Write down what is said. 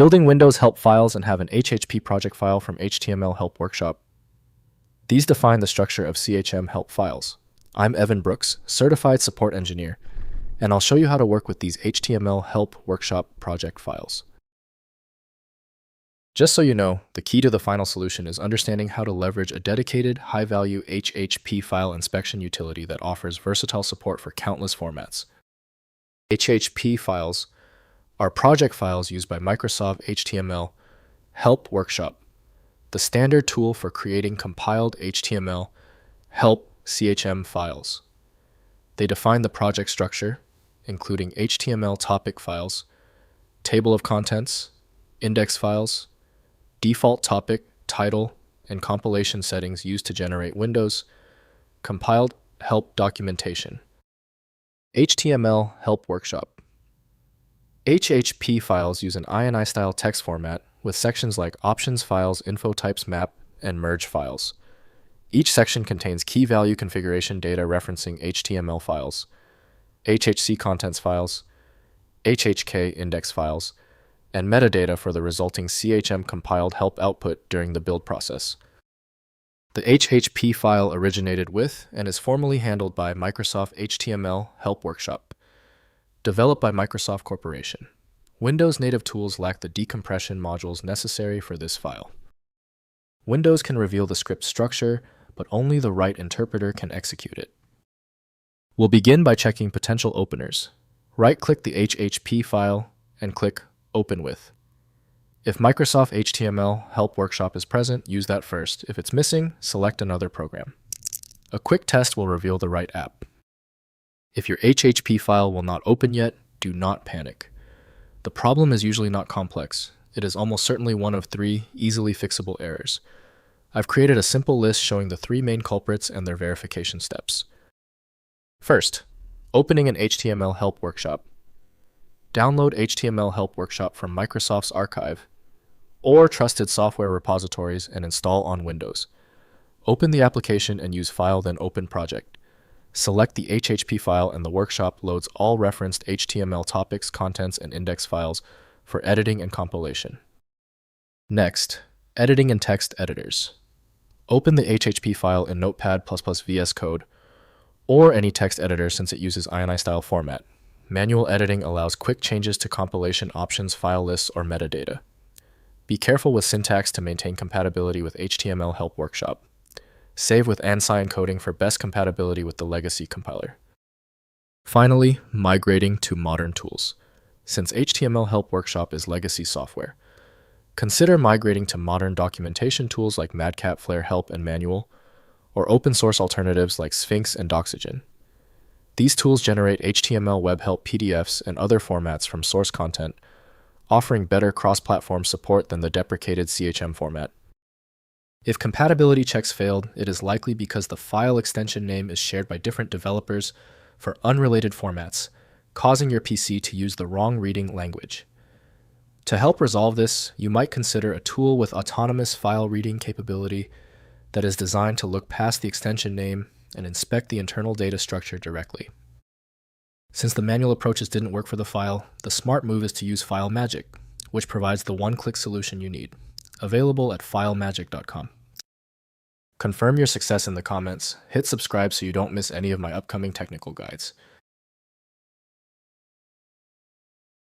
Building Windows Help Files and have an HHP project file from HTML Help Workshop. These define the structure of CHM Help Files. I'm Evan Brooks, Certified Support Engineer, and I'll show you how to work with these HTML Help Workshop project files. Just so you know, the key to the final solution is understanding how to leverage a dedicated, high-value HHP file inspection utility that offers versatile support for countless formats. HHP files are project files used by Microsoft HTML Help Workshop, the standard tool for creating compiled HTML Help CHM files. They define the project structure, including HTML topic files, table of contents, index files, default topic, title, and compilation settings used to generate Windows compiled help documentation. HTML Help Workshop. HHP files use an INI-style text format with sections like options files, INFOTYPES map, and merge files. Each section contains key value configuration data referencing HTML files, HHC contents files, HHK index files, and metadata for the resulting CHM compiled help output during the build process. The HHP file originated with and is formally handled by Microsoft HTML Help Workshop. Developed by Microsoft Corporation. Windows native tools lack the decompression modules necessary for this file. Windows can reveal the script structure, but only the right interpreter can execute it. We'll begin by checking potential openers. Right-click the HHP file and click Open With. If Microsoft HTML Help Workshop is present, use that first. If it's missing, select another program. A quick test will reveal the right app. If your HHP file will not open yet, do not panic. The problem is usually not complex. It is almost certainly one of 3 easily fixable errors. I've created a simple list showing the 3 main culprits and their verification steps. First, opening an HTML Help Workshop. Download HTML Help Workshop from Microsoft's archive or trusted software repositories and install on Windows. Open the application and use File then Open Project. Select the HHP file and the workshop loads all referenced HTML topics, contents, and index files for editing and compilation. Next, editing and text editors. Open the HHP file in Notepad++ VS Code or any text editor since it uses INI-style format. Manual editing allows quick changes to compilation options, file lists, or metadata. Be careful with syntax to maintain compatibility with HTML Help Workshop. Save with ANSI encoding for best compatibility with the legacy compiler. Finally, migrating to modern tools. Since HTML Help Workshop is legacy software, consider migrating to modern documentation tools like Madcat, Flare Help, and Manual, or open source alternatives like Sphinx and Doxygen. These tools generate HTML web help PDFs and other formats from source content, offering better cross-platform support than the deprecated CHM format. If compatibility checks failed, it is likely because the file extension name is shared by different developers for unrelated formats, causing your PC to use the wrong reading language. To help resolve this, you might consider a tool with autonomous file reading capability that is designed to look past the extension name and inspect the internal data structure directly. Since the manual approaches didn't work for the file, the smart move is to use FileMagick, which provides the one-click solution you need. Available at filemagic.com. Confirm your success in the comments, hit subscribe so you don't miss any of my upcoming technical guides.